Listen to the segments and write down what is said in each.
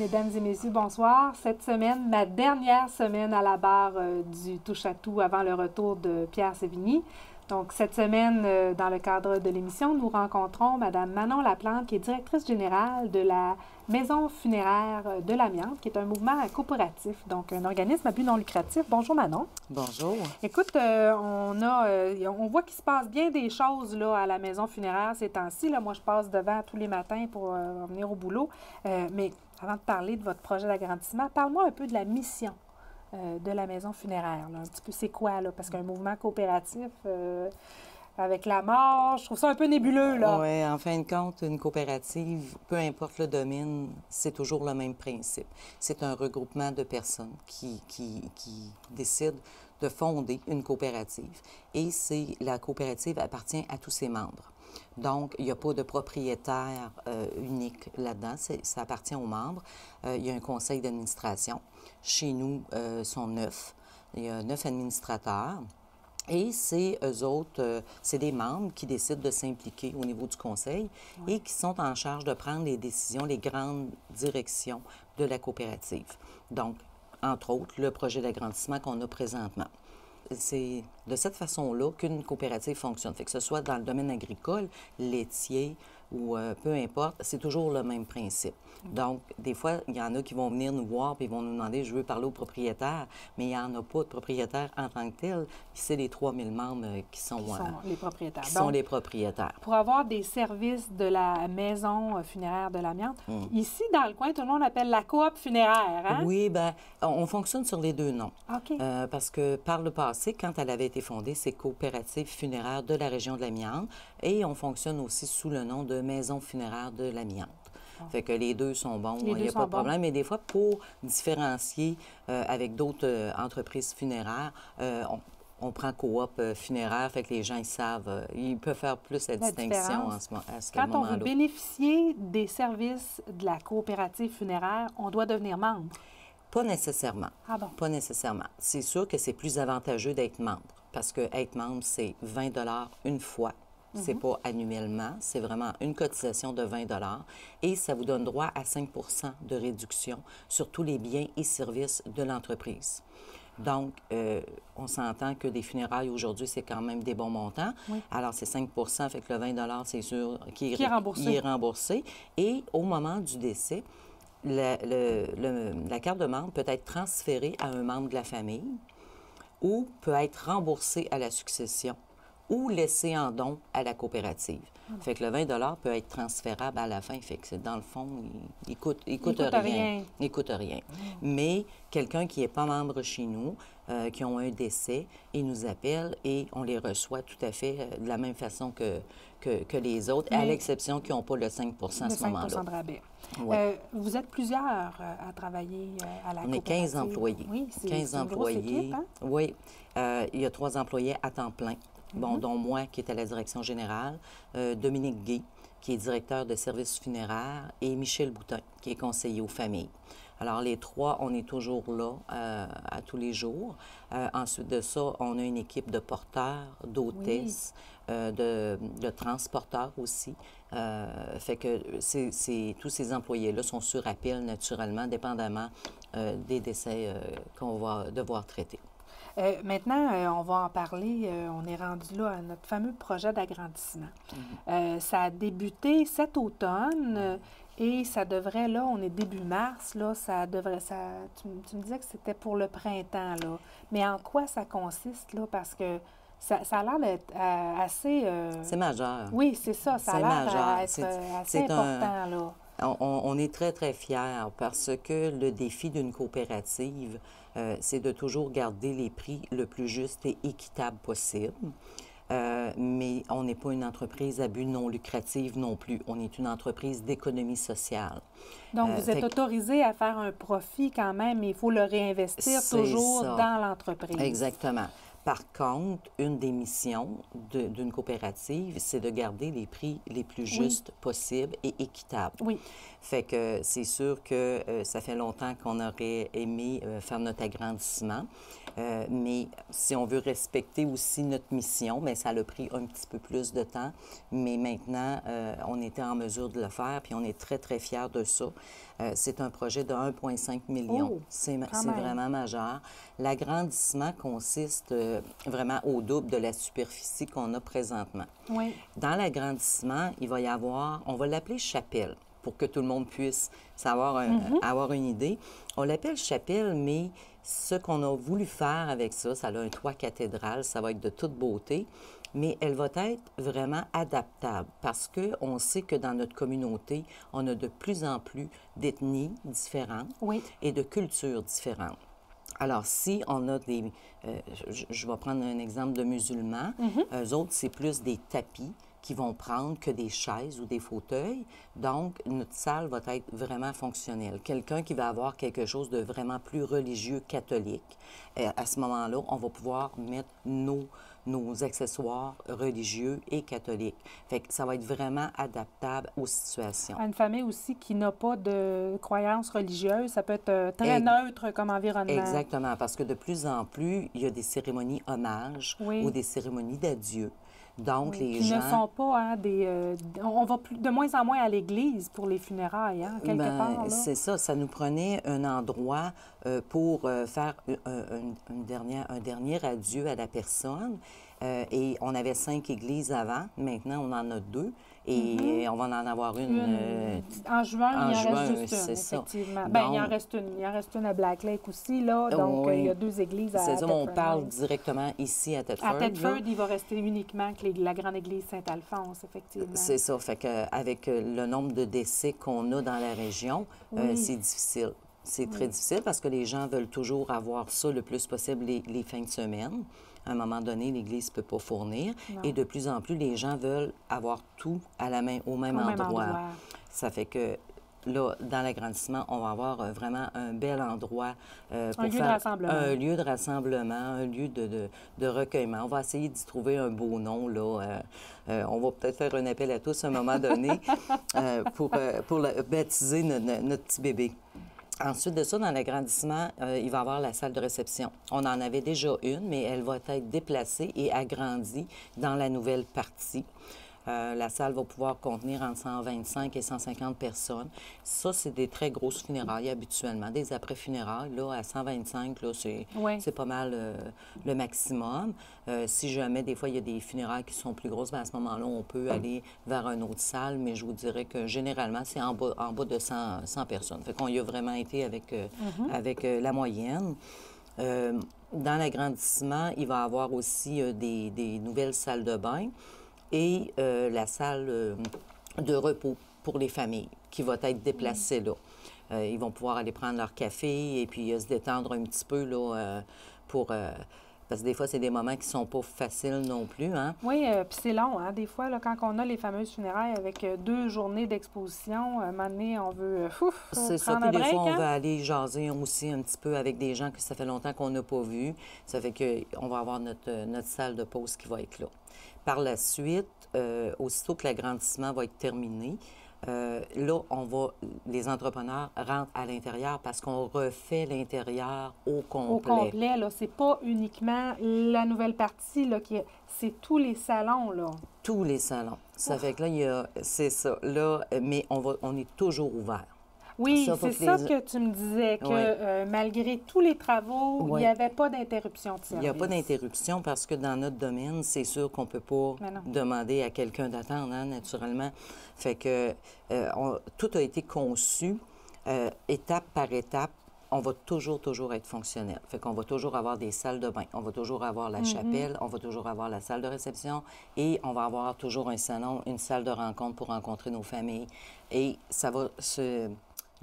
Mesdames et messieurs, bonsoir. Cette semaine, ma dernière semaine à la barre du Touche-à-tout avant le retour de Pierre Sévigny. Donc, cette semaine, dans le cadre de l'émission, nous rencontrons Mme Manon Laplante, qui est directrice générale de la Maison funéraire de l'Amiante, qui est un mouvement coopératif, donc un organisme à but non lucratif. Bonjour Manon. Bonjour. Écoute, on voit qu'il se passe bien des choses là, à la Maison funéraire ces temps-ci. Moi, je passe devant tous les matins pour venir au boulot. Mais avant de parler de votre projet d'agrandissement, parle-moi un peu de la mission de la Maison funéraire. Là. Un petit peu, c'est quoi, là? Parce qu'un mouvement coopératif avec la mort, je trouve ça un peu nébuleux, là. Oui, en fin de compte, une coopérative, peu importe le domaine, c'est toujours le même principe. C'est un regroupement de personnes qui décident de fonder une coopérative. Et la coopérative appartient à tous ses membres. Donc, il n'y a pas de propriétaire unique là-dedans, ça appartient aux membres. Il y a un conseil d'administration. Chez nous, sont 9. Il y a 9 administrateurs. Et c'est eux autres, c'est des membres qui décident de s'impliquer au niveau du conseil et qui sont en charge de prendre les décisions, les grandes directions de la coopérative. Donc, entre autres, le projet d'agrandissement qu'on a présentement. C'est de cette façon-là qu'une coopérative fonctionne. Fait que ce soit dans le domaine agricole, laitier ou peu importe, c'est toujours le même principe. Donc, des fois, il y en a qui vont venir nous voir et ils vont nous demander « je veux parler au propriétaire », mais il n'y en a pas de propriétaire en tant que tel. C'est les 3000 membres qui sont les propriétaires. Qui sont les propriétaires. Pour avoir des services de la Maison funéraire de l'Amiante, ici, dans le coin, tout le monde appelle la coop funéraire, hein? Oui, bien, on fonctionne sur les deux noms. OK. Parce que par le passé, quand elle avait été fondée, c'est Coopérative funéraire de la région de l'Amiante et on fonctionne aussi sous le nom de Maison funéraire de l'Amiante. Fait que les deux sont bons, il n'y a pas de problème. Mais des fois, pour différencier avec d'autres entreprises funéraires, on prend coop funéraire, fait que les gens, ils savent, ils peuvent faire plus la distinction à ce moment-là. Quand on veut bénéficier des services de la coopérative funéraire, on doit devenir membre? Pas nécessairement. Ah bon? Pas nécessairement. C'est sûr que c'est plus avantageux d'être membre parce que être membre, c'est 20 $ une fois. C'est pas annuellement, c'est vraiment une cotisation de 20 $ et ça vous donne droit à 5 % de réduction sur tous les biens et services de l'entreprise. Donc, on s'entend que des funérailles aujourd'hui, c'est quand même des bons montants. Oui. Alors, c'est 5 % fait que le 20 $, c'est sûr qu'il est remboursé. Et au moment du décès, la carte de membre peut être transférée à un membre de la famille ou peut être remboursée à la succession ou laissé en don à la coopérative. Fait que le 20 $ peut être transférable à la fin. Fait que dans le fond, il coûte rien. Il coûte rien. Mais quelqu'un qui n'est pas membre chez nous, qui ont un décès, ils nous appellent et on les reçoit tout à fait de la même façon que les autres, à l'exception qu'ils n'ont pas le 5 % à ce moment-là. 5 % de rabais. Ouais. Vous êtes plusieurs à travailler à la coopérative. On est 15 employés. Oui, 15 employés. Une grosse équipe, hein? Oui. Il y a 3 employés à temps plein. Bon, dont moi, qui est à la direction générale, Dominique Guay, qui est directeur de services funéraires, et Michel Boutin, qui est conseiller aux familles. Alors, les 3, on est toujours là à tous les jours. Ensuite de ça, on a une équipe de porteurs, d'hôtesses, de transporteurs aussi. Fait que tous ces employés-là sont sur appel, naturellement, dépendamment des décès qu'on va devoir traiter. Maintenant, on va en parler. On est rendu là à notre fameux projet d'agrandissement. Ça a débuté cet automne et ça devrait, là, on est début mars, là, tu me disais que c'était pour le printemps, là. Mais en quoi ça consiste, là? Parce que ça a l'air d'être assez... C'est majeur. Oui, c'est ça. Ça a l'air d'être assez important, là. On est très, très fiers parce que le défi d'une coopérative, c'est de toujours garder les prix le plus juste et équitable possible. Mais on n'est pas une entreprise à but non lucratif non plus. On est une entreprise d'économie sociale. Donc, vous êtes autorisé à faire un profit quand même, mais il faut le réinvestir toujours dans l'entreprise. Exactement. Par contre, une des missions d'une coopérative, c'est de garder les prix les plus justes possibles et équitables. Oui. Fait que c'est sûr que ça fait longtemps qu'on aurait aimé faire notre agrandissement, mais si on veut respecter aussi notre mission, bien, ça a pris un petit peu plus de temps, mais maintenant, on était en mesure de le faire, puis on est très, très fiers de ça. C'est un projet de 1,5 million. Oh, C'est quand même. vraiment majeur. L'agrandissement consiste vraiment au double de la superficie qu'on a présentement. Oui. Dans l'agrandissement, il va y avoir, on va l'appeler chapelle, pour que tout le monde puisse savoir, avoir une idée. On l'appelle chapelle, mais ce qu'on a voulu faire avec ça, ça a un toit cathédral, ça va être de toute beauté, mais elle va être vraiment adaptable parce qu'on sait que dans notre communauté, on a de plus en plus d'ethnies différentes et de cultures différentes. Alors, si on a des... je vais prendre un exemple de musulmans. Eux autres, c'est plus des tapis qui vont prendre que des chaises ou des fauteuils. Donc, notre salle va être vraiment fonctionnelle. Quelqu'un qui va avoir quelque chose de vraiment plus religieux, catholique, à ce moment-là, on va pouvoir mettre nos accessoires religieux et catholiques. Fait que ça va être vraiment adaptable aux situations. Une famille aussi qui n'a pas de croyances religieuses, ça peut être très neutre comme environnement. Exactement, parce que de plus en plus, il y a des cérémonies hommages ou des cérémonies d'adieu. Donc, les gens... ne sont pas on va de moins en moins à l'église pour les funérailles, quelque part. C'est ça. Ça nous prenait un endroit pour faire un dernier adieu à la personne. Et on avait 5 églises avant. Maintenant, on en a 2. Et on va en avoir une... en juin, il en reste juste une, Ça. effectivement. Bien, il en reste une. Il en reste une à Black Lake aussi, là. Donc, il y a 2 églises à Thetford. On parle directement ici à Thetford. À Thetford, il va rester uniquement que la grande église Saint-Alphonse, effectivement. C'est ça. Fait qu'avec le nombre de décès qu'on a dans la région, c'est difficile. C'est très difficile parce que les gens veulent toujours avoir ça le plus possible les fins de semaine. À un moment donné, l'Église ne peut pas fournir. Non. Et de plus en plus, les gens veulent avoir tout au même endroit. Ça fait que là, dans l'agrandissement, on va avoir vraiment un bel endroit pour faire un lieu de rassemblement, un lieu de recueillement. On va essayer d'y trouver un beau nom, là. On va peut-être faire un appel à tous à un moment donné pour baptiser notre petit bébé. Ensuite de ça, dans l'agrandissement, il va y avoir la salle de réception. On en avait déjà une, mais elle va être déplacée et agrandie dans la nouvelle partie. La salle va pouvoir contenir entre 125 et 150 personnes. Ça, c'est des très grosses funérailles habituellement. Des après-funérailles, là, à 125, là, c'est pas mal le maximum. Si jamais, des fois, il y a des funérailles qui sont plus grosses, bien, à ce moment-là, on peut aller vers une autre salle, mais je vous dirais que généralement, c'est en bas de 100 personnes. Fait qu'on y a vraiment été avec la moyenne. Dans l'agrandissement, il va y avoir aussi des nouvelles salles de bain et la salle de repos pour les familles qui va être déplacée là. Ils vont pouvoir aller prendre leur café et puis se détendre un petit peu là, parce que des fois, c'est des moments qui ne sont pas faciles non plus. Hein? Oui, puis c'est long. Hein? Des fois, là, quand on a les fameuses funérailles avec 2 journées d'exposition, à un moment donné, on veut c'est ça. Puis des fois, on va aller jaser aussi un petit peu avec des gens que ça fait longtemps qu'on n'a pas vus. Ça fait qu'on va avoir notre salle de pause qui va être là. Par la suite, aussitôt que l'agrandissement va être terminé, là, les entrepreneurs rentrent à l'intérieur parce qu'on refait l'intérieur au complet. Au complet, là. C'est pas uniquement la nouvelle partie, là, c'est tous les salons, là. Tous les salons. Ça fait que là, c'est ça. Là, mais on est toujours ouvert. Oui, c'est ça que tu me disais, que malgré tous les travaux, il n'y avait pas d'interruption de service. Il n'y a pas d'interruption parce que dans notre domaine, c'est sûr qu'on ne peut pas demander à quelqu'un d'attendre, hein, naturellement. Fait que tout a été conçu étape par étape. On va toujours être fonctionnel. Fait qu'on va toujours avoir des salles de bain, on va toujours avoir la chapelle, on va toujours avoir la salle de réception et on va avoir toujours un salon, une salle de rencontre pour rencontrer nos familles. Et ça va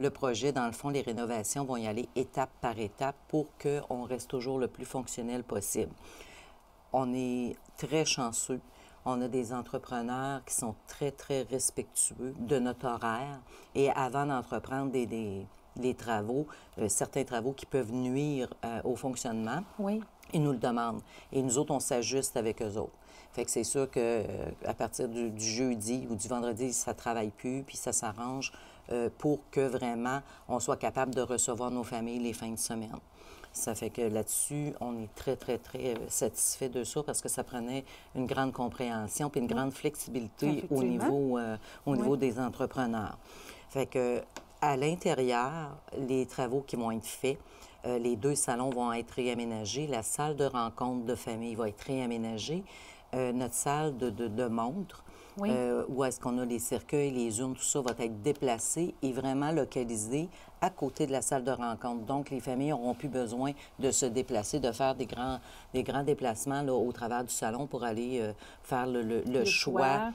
Le projet, dans le fond, les rénovations vont y aller étape par étape pour qu'on reste toujours le plus fonctionnel possible. On est très chanceux. On a des entrepreneurs qui sont très, très respectueux de notre horaire. Et avant d'entreprendre des travaux, certains travaux qui peuvent nuire au fonctionnement, Ils nous le demandent. Et nous autres, on s'ajuste avec eux autres. Fait que c'est sûr qu'à partir du jeudi ou du vendredi, ça ne travaille plus, puis ça s'arrange pour que vraiment on soit capable de recevoir nos familles les fins de semaine. Ça fait que là-dessus, on est très, très, très satisfait de ça parce que ça prenait une grande compréhension puis une grande flexibilité au niveau des entrepreneurs. Fait que à l'intérieur, les travaux qui vont être faits, les 2 salons vont être réaménagés. La salle de rencontre de famille va être réaménagée. Notre salle de montre, où est-ce qu'on a les cercueils, les urnes, tout ça va être déplacé et vraiment localisé à côté de la salle de rencontre. Donc, les familles n'auront plus besoin de se déplacer, de faire des grands déplacements là, au travers du salon pour aller faire le choix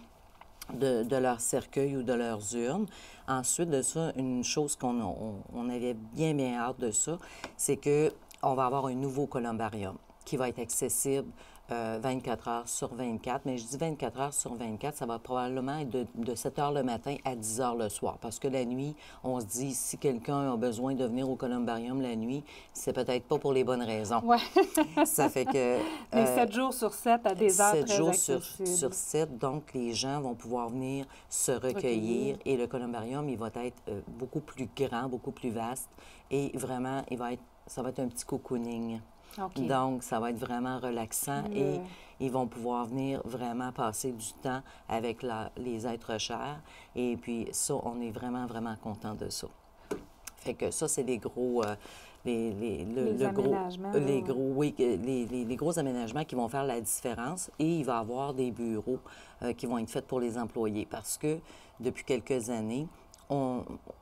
de leur cercueil ou de leurs urnes. Ensuite de ça, une chose qu'on avait bien, bien hâte de ça, c'est qu'on va avoir un nouveau columbarium qui va être accessible 24 heures sur 24. Mais je dis 24 heures sur 24, ça va probablement être de 7 heures le matin à 10 heures le soir. Parce que la nuit, on se dit, si quelqu'un a besoin de venir au columbarium la nuit, c'est peut-être pas pour les bonnes raisons. Oui. Ça fait que... Mais 7 jours sur 7 à des heures 7 très jours accessibles. sur 7, donc les gens vont pouvoir venir se recueillir. Et le columbarium, il va être beaucoup plus grand, beaucoup plus vaste. Et vraiment, ça va être un petit cocooning. Okay. Donc, ça va être vraiment relaxant et ils vont pouvoir venir vraiment passer du temps avec les êtres chers. Et puis, ça, on est vraiment, vraiment content de ça. Fait que ça, c'est les gros... les gros aménagements qui vont faire la différence. Et il va y avoir des bureaux qui vont être faits pour les employés parce que depuis quelques années,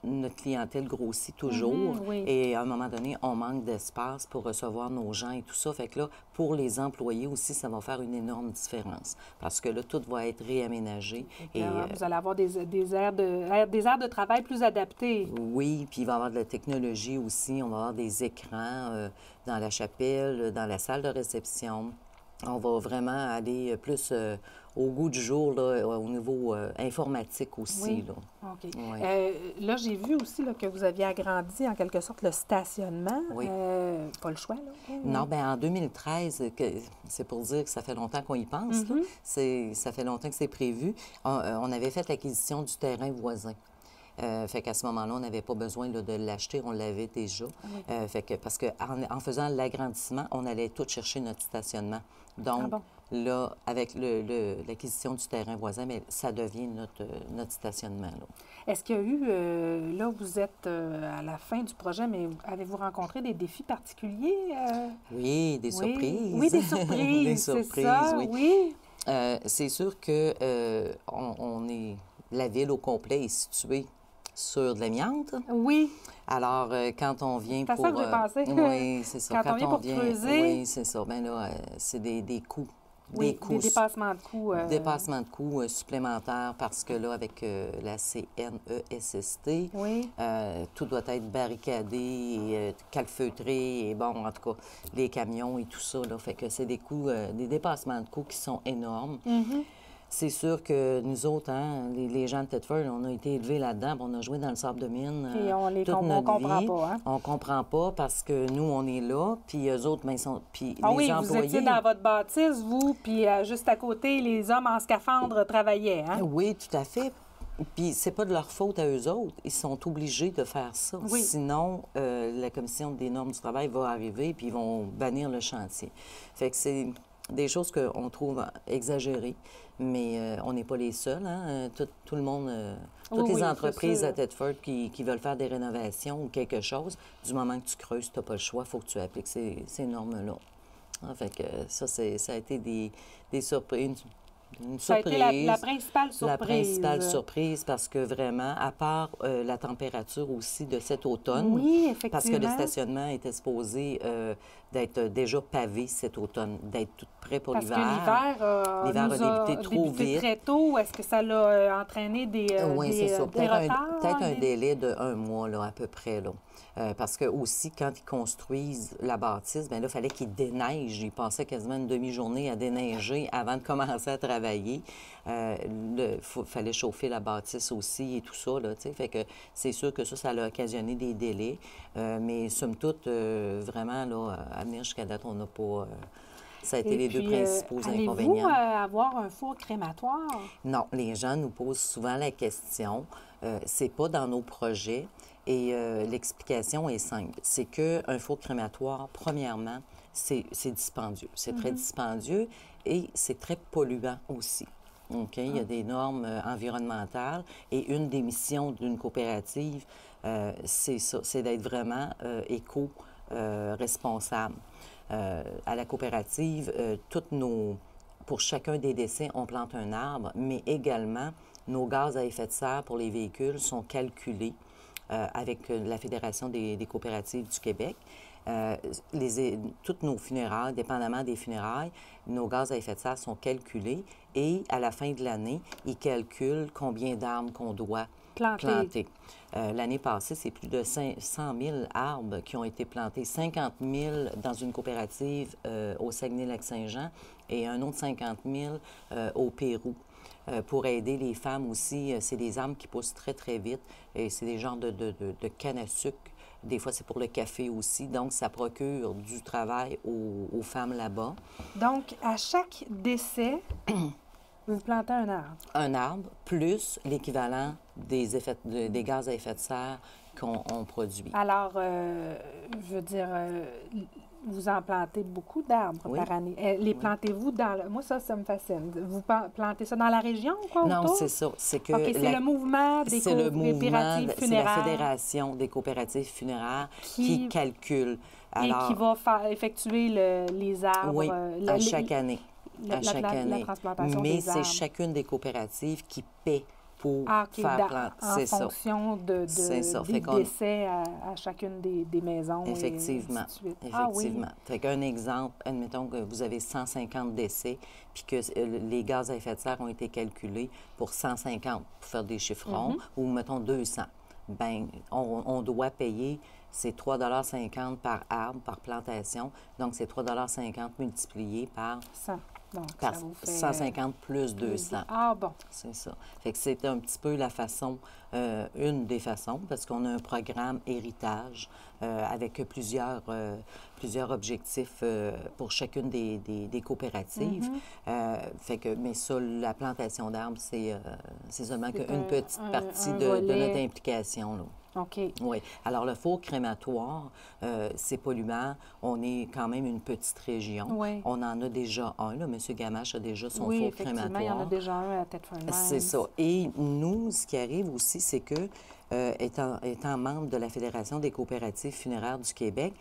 notre clientèle grossit toujours et à un moment donné, on manque d'espace pour recevoir nos gens et tout ça. Fait que là, pour les employés aussi, ça va faire une énorme différence parce que là, tout va être réaménagé. Et vous allez avoir des aires de travail plus adaptées. Oui, puis il va y avoir de la technologie aussi. On va avoir des écrans dans la chapelle, dans la salle de réception. On va vraiment aller plus au goût du jour, là, au niveau informatique aussi. Oui. Là. OK. Oui. Là, j'ai vu aussi là, que vous aviez agrandi en quelque sorte le stationnement. Oui. Pas le choix, là? Non, bien en 2013, c'est pour dire que ça fait longtemps qu'on y pense. Là. Ça fait longtemps que c'est prévu. On avait fait l'acquisition du terrain voisin. Fait qu'à ce moment-là, on n'avait pas besoin là, de l'acheter, on l'avait déjà. Fait que, parce qu'en faisant l'agrandissement, on allait tout chercher notre stationnement. Donc, là, avec l'acquisition du terrain voisin, mais ça devient notre stationnement. Est-ce qu'il y a eu, là, vous êtes à la fin du projet, mais avez-vous rencontré des défis particuliers? Oui, des surprises. Oui, des surprises, des surprises, ça, oui. C'est sûr que la ville au complet est située sur de l'amiante. Oui. Alors, quand on vient pour... C'est ça que j'ai pensé. Oui, c'est ça. Quand on vient pour creuser... Oui, c'est ça. Bien là, c'est des coûts. Oui, des dépassements de coûts. Dépassements de coûts supplémentaires parce que là, avec la CNESST, tout doit être barricadé, et, calfeutré, et bon, en tout cas, les camions et tout ça, là, fait que c'est des coûts, des dépassements de coûts qui sont énormes. C'est sûr que nous autres, hein, les gens de Thetford, on a été élevés là-dedans, on a joué dans le sable de mine et on comprend pas, hein? On comprend pas parce que nous, on est là, puis eux autres, bien, ils sont... Puis les employés... vous étiez dans votre bâtisse, vous, puis juste à côté, les hommes en scaphandre travaillaient, hein? Oui, tout à fait. Puis c'est pas de leur faute à eux autres. Ils sont obligés de faire ça. Oui. Sinon, la Commission des normes du travail va arriver, puis ils vont bannir le chantier. Fait que c'est des choses qu'on trouve exagérées. Mais on n'est pas les seuls. Hein? Tout le monde, toutes les entreprises à Thetford qui veulent faire des rénovations ou quelque chose, du moment que tu creuses, tu n'as pas le choix, il faut que tu appliques ces normes-là. Ah, fait que ça a été des surprises. Une surprise. Ça a été la principale surprise. La principale surprise parce que vraiment, à part la température aussi de cet automne, oui, effectivement. parce que le stationnement était supposé d'être déjà pavé cet automne, d'être tout prêt. prêt pour Parce que l'hiver. L'hiver nous a débuté trop débuté vite. très tôt. Est-ce que ça l'a entraîné des Oui, c'est ça. des Peut-être retards? un délai de 1 mois, là, à peu près. Là. Parce que aussi, quand ils construisent la bâtisse, bien là, il fallait qu'ils déneigent. Ils passaient quasiment une demi-journée à déneiger avant de commencer à travailler. Fallait chauffer la bâtisse aussi et tout ça, là, tu sais. Fait que c'est sûr que ça a occasionné des délais. Mais somme toute, vraiment, là, à venir jusqu'à date, on n'a pas... ça a été les deux principaux inconvénients. Allez-vous avoir un four crématoire? Non, les gens nous posent souvent la question. C'est pas dans nos projets et l'explication est simple. C'est qu'un four crématoire, premièrement, c'est dispendieux. C'est très dispendieux et c'est très polluant aussi. OK? Il y a des normes environnementales et une des missions d'une coopérative, c'est ça, c'est d'être vraiment éco-responsable. À la coopérative, pour chacun des décès, on plante un arbre, mais également, nos gaz à effet de serre pour les véhicules sont calculés avec la Fédération des coopératives du Québec. Toutes nos funérailles, dépendamment des funérailles, nos gaz à effet de serre sont calculés et à la fin de l'année, ils calculent combien d'arbres qu'on doit planter. L'année passée, c'est plus de 100 000 arbres qui ont été plantés, 50 000 dans une coopérative au Saguenay-Lac-Saint-Jean et un autre 50 000 au Pérou. Pour aider les femmes aussi, c'est des arbres qui poussent très, très vite et c'est des genres de canne à sucre. Des fois, c'est pour le café aussi. Donc, ça procure du travail aux femmes là-bas. Donc, à chaque décès, vous plantez un arbre. Un arbre plus l'équivalent des gaz à effet de serre qu'on produit. Alors, je veux dire, vous en plantez beaucoup d'arbres par année. Les plantez-vous dans... Moi, ça me fascine. Vous plantez ça dans la région ou quoi, non, autour? c'est ça. C'est que OK, c'est le mouvement des coopératives funéraires. C'est la Fédération des coopératives funéraires qui calcule. Alors, et qui va effectuer les arbres. Oui, à chaque année. La transplantation mais des arbres. c'est chacune des coopératives qui paie pour faire planter. En fonction des décès à chacune des maisons. Effectivement. Et ainsi de suite. Effectivement. Fait qu'un exemple, admettons que vous avez 150 décès, puis que les gaz à effet de serre ont été calculés pour 150, pour faire des chiffrons, ou mettons 200. Bien, on doit payer, c'est 3,50 par arbre, par plantation. Donc, c'est 3,50 multiplié par 100. Donc, par ça vous fait 150 plus 200. Ah bon. C'est ça. Fait que c'est un petit peu la façon, une des façons, parce qu'on a un programme héritage avec plusieurs objectifs pour chacune des coopératives. Fait que, mais ça, la plantation d'arbres, c'est seulement qu'une petite partie de notre implication, là. OK. Oui. Alors, le four crématoire, c'est polluant. On est quand même une petite région. Oui. On en a déjà un. Là. M. Gamache a déjà son oui, four crématoire. Il y en a déjà un à Tête-Fernand. C'est ça. Et nous, ce qui arrive aussi, c'est que, étant membre de la Fédération des coopératives funéraires du Québec,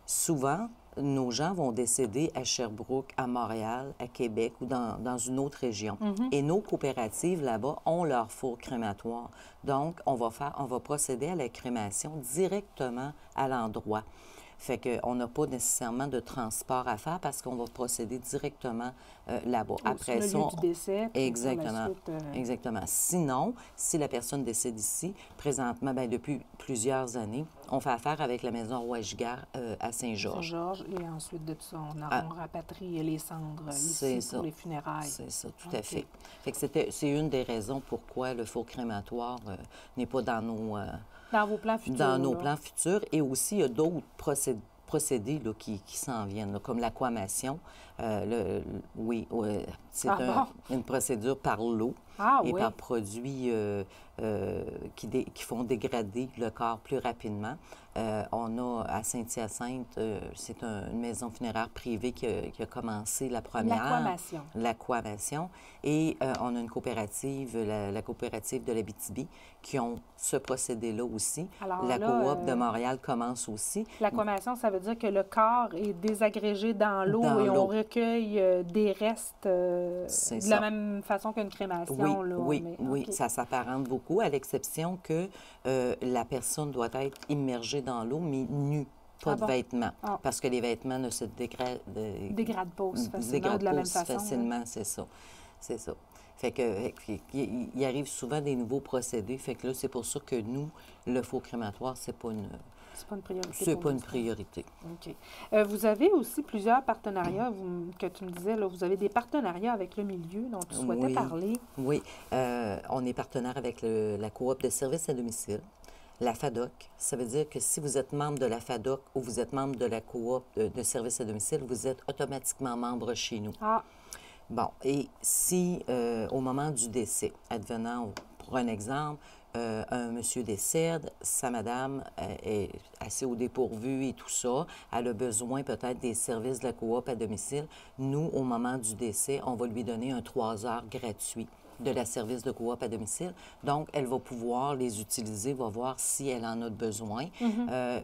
souvent, nos gens vont décéder à Sherbrooke, à Montréal, à Québec ou dans une autre région. Et nos coopératives là-bas ont leur four crématoire. Donc, on va procéder à la crémation directement à l'endroit. Fait qu'on n'a pas nécessairement de transport à faire parce qu'on va procéder directement là-bas. Après ça, du décès. Exactement. Suite, Exactement. Sinon, si la personne décède ici, présentement, bien, depuis plusieurs années, on fait affaire avec la maison Roy-Giguère à Saint-Georges. Saint-Georges, et ensuite de tout ça, on rapatrie les cendres ici pour les funérailles. C'est ça, tout à fait. Fait que c'est une des raisons pourquoi le four crématoire n'est pas dans nos... dans vos plans futurs. Dans nos plans futurs. Et aussi, il y a d'autres procédés là, qui s'en viennent, là, comme l'aquamation. C'est une procédure par l'eau et par produits qui font dégrader le corps plus rapidement. On a à Saint-Hyacinthe, c'est une maison funéraire privée qui a commencé la première. L'aquamation. Et on a une coopérative, la coopérative de l'Abitibi, qui ont ce procédé-là aussi. Alors, la coop de Montréal commence aussi. L'aquamation, ça veut dire que le corps est désagrégé dans l'eau et on recueille des restes de la même façon qu'une crémation. Oui, ça s'apparente beaucoup, à l'exception que la personne doit être immergée dans l'eau, mais nue. pas Ah de bon? vêtements, Ah. parce que les vêtements ne se dégradent, Dégrade pas aussi facilement dégradent de la pas même aussi façon. facilement, c'est ça. C'est ça. Fait que, il arrive souvent des nouveaux procédés. Fait que là, c'est pour ça que nous, le faux crématoire, c'est pas une priorité. C'est pour pas une l'instant. priorité. OK. Vous avez aussi plusieurs partenariats que tu me disais, là, vous avez des partenariats avec le milieu dont tu souhaitais Oui. parler. Oui. On est partenaire avec la coop de services à domicile, la FADOC. Ça veut dire que si vous êtes membre de la FADOC ou vous êtes membre de la coop de services à domicile, vous êtes automatiquement membre chez nous. Ah, Bon, et si au moment du décès, advenant, pour un exemple, un monsieur décède, sa madame est assez au dépourvu et tout ça, elle a besoin peut-être des services de la coop à domicile. Nous, au moment du décès, on va lui donner un 3 heures gratuit de la service de coop à domicile. Donc, elle va pouvoir les utiliser, va voir si elle en a besoin,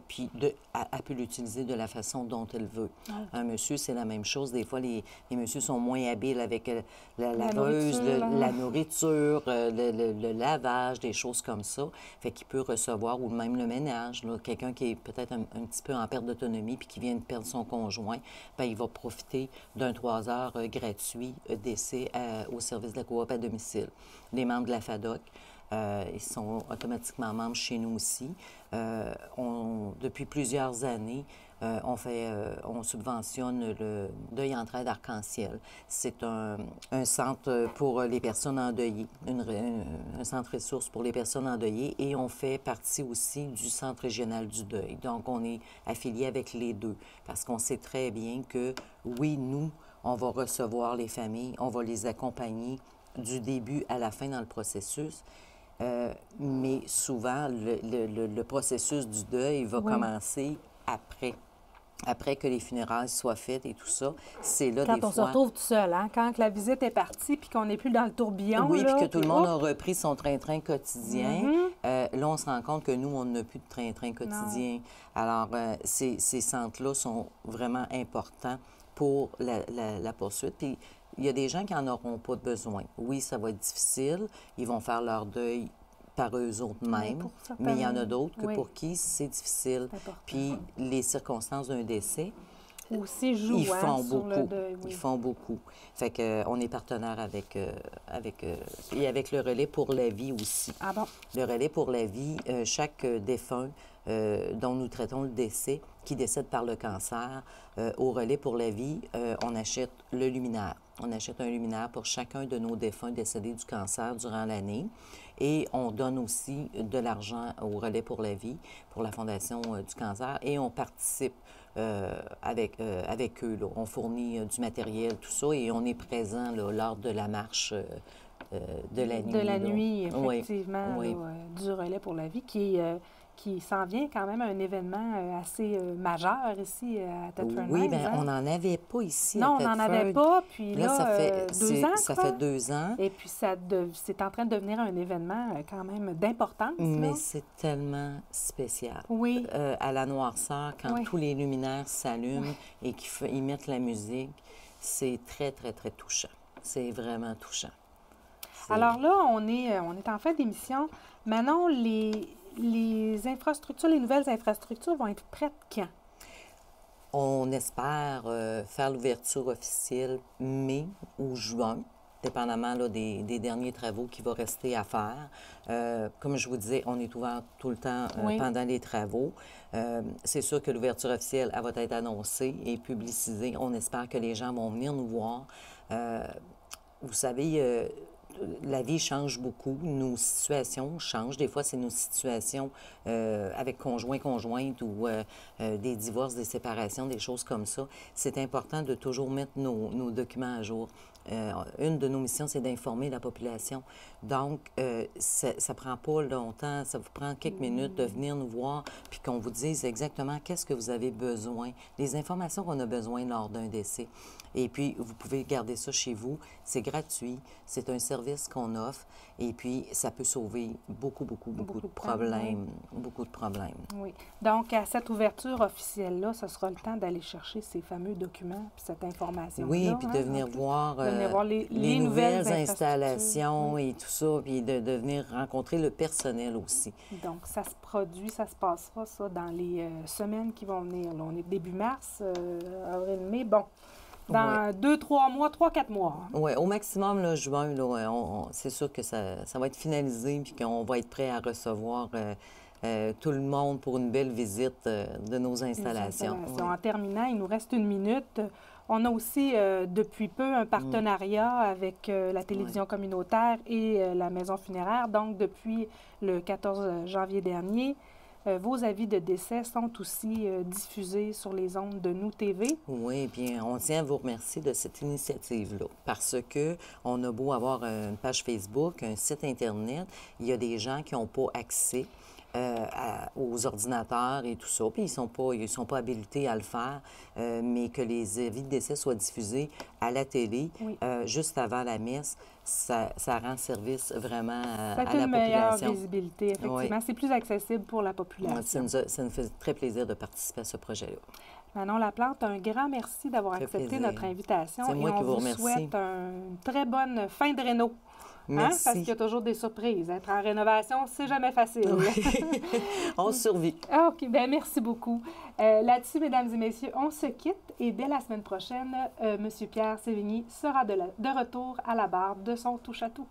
puis elle peut l'utiliser de la façon dont elle veut. Un monsieur, c'est la même chose. Des fois, les messieurs sont moins habiles avec la laveuse, la nourriture, le lavage, des choses comme ça. Fait qu'il peut recevoir, ou même le ménage, quelqu'un qui est peut-être un petit peu en perte d'autonomie puis qui vient de perdre son conjoint, bien, il va profiter d'un 3 heures gratuit d'essai au service de la coop à domicile. Les membres de la FADOC, ils sont automatiquement membres chez nous aussi. Depuis plusieurs années, on subventionne le Deuil Entraide Arc-en-Ciel. C'est un centre pour les personnes endeuillées, un centre ressource pour les personnes endeuillées, et on fait partie aussi du Centre régional du deuil. Donc, on est affilié avec les deux parce qu'on sait très bien que, oui, nous, on va recevoir les familles, on va les accompagner du début à la fin dans le processus. Mais souvent, le processus du deuil va commencer après que les funérailles soient faites et tout ça. C'est là, quand des on fois... se retrouve tout seul, hein? Quand la visite est partie puis qu'on n'est plus dans le tourbillon. Oui, là, puis que tout le monde hop! a repris son train-train quotidien. Là, on se rend compte que nous, on n'a plus de train-train quotidien. Alors, ces centres-là sont vraiment importants pour la poursuite. Puis, il y a des gens qui n'en auront pas besoin. Oui, ça va être difficile. Ils vont faire leur deuil par eux autres mêmes. Mais il y en a d'autres que pour qui c'est difficile. Puis les circonstances d'un décès, aussi jouent, ils font sur beaucoup. le deuil, Ils font beaucoup. Fait qu'on est partenaire avec et avec le Relais pour la vie aussi. Ah bon? Le Relais pour la vie, chaque défunt dont nous traitons le décès, qui décède par le cancer, au Relais pour la vie, on achète le luminaire. On achète un luminaire pour chacun de nos défunts décédés du cancer durant l'année. Et on donne aussi de l'argent au Relais pour la vie, pour la Fondation du cancer, et on participe avec eux. Là. On fournit du matériel, tout ça, et on est présent là, lors de la marche de la nuit. De la là. nuit, effectivement, Oui. là, du Relais pour la vie, qui s'en vient quand même un événement assez majeur ici à Thetford Oui, Mines, bien, hein? on n'en avait pas ici Non, à on n'en Thetford. avait pas, puis là, ça fait 2 ans, ça quoi. fait 2 ans. Et puis, c'est en train de devenir un événement quand même d'importance, Mais là. c'est tellement spécial. Oui. À la noirceur, quand Oui. tous les luminaires s'allument et qu'ils mettent la musique, c'est très, très, très touchant. C'est vraiment touchant. Alors là, on est en fin d'émission. Manon, les infrastructures, les nouvelles infrastructures vont être prêtes quand? On espère faire l'ouverture officielle mai ou juin, dépendamment là, des derniers travaux qui vont rester à faire. Comme je vous disais, on est ouvert tout le temps pendant les travaux. C'est sûr que l'ouverture officielle, elle va être annoncée et publicisée. On espère que les gens vont venir nous voir. Vous savez, la vie change beaucoup, nos situations changent. Des fois, c'est nos situations avec conjointes ou des divorces, des séparations, des choses comme ça. C'est important de toujours mettre nos documents à jour. Une de nos missions, c'est d'informer la population. Donc, ça ne prend pas longtemps, ça vous prend quelques minutes de venir nous voir puis qu'on vous dise exactement qu'est-ce que vous avez besoin, les informations qu'on a besoin lors d'un décès. Et puis, vous pouvez garder ça chez vous. C'est gratuit. C'est un service qu'on offre. Et puis, ça peut sauver beaucoup de problèmes. Beaucoup de problèmes. Oui. Donc, à cette ouverture officielle-là, ce sera le temps d'aller chercher ces fameux documents puis cette information-là. Oui, puis de hein? venir voir venir voir les nouvelles infrastructures. installations et tout ça, puis de venir rencontrer le personnel aussi. Donc, ça se produit, ça se passera, ça, dans les semaines qui vont venir. Là, on est début mars, avril, mai. Bon, dans 2-3 mois, 3-4 mois. Hein. Oui, au maximum, là, juin, là, c'est sûr que ça va être finalisé puis qu'on va être prêt à recevoir tout le monde pour une belle visite de nos installations. Oui. En terminant, il nous reste 1 minute. On a aussi, depuis peu, un partenariat avec la télévision communautaire et la maison funéraire. Donc, depuis le 14 janvier dernier, vos avis de décès sont aussi diffusés sur les ondes de Nous TV. Oui, bien, on tient à vous remercier de cette initiative-là parce que on a beau avoir une page Facebook, un site Internet, il y a des gens qui n'ont pas accès aux ordinateurs et tout ça, puis ils sont pas habilités à le faire, mais que les avis de décès soient diffusés à la télé juste avant la messe, ça rend service vraiment à la population. C'est une meilleure visibilité, effectivement. Oui. C'est plus accessible pour la population. Ça nous fait très plaisir de participer à ce projet-là. Manon Laplante, un grand merci d'avoir accepté notre invitation. C'est moi qui vous remercie. On vous souhaite une très bonne fin de réno. Merci. Hein? Parce qu'il y a toujours des surprises. Être en rénovation, c'est jamais facile. Oui. On survit. OK. Bien, merci beaucoup. Là-dessus, mesdames et messieurs, on se quitte et dès la semaine prochaine, M. Pierre Sévigny sera de retour à la barre de son touche-à-tout.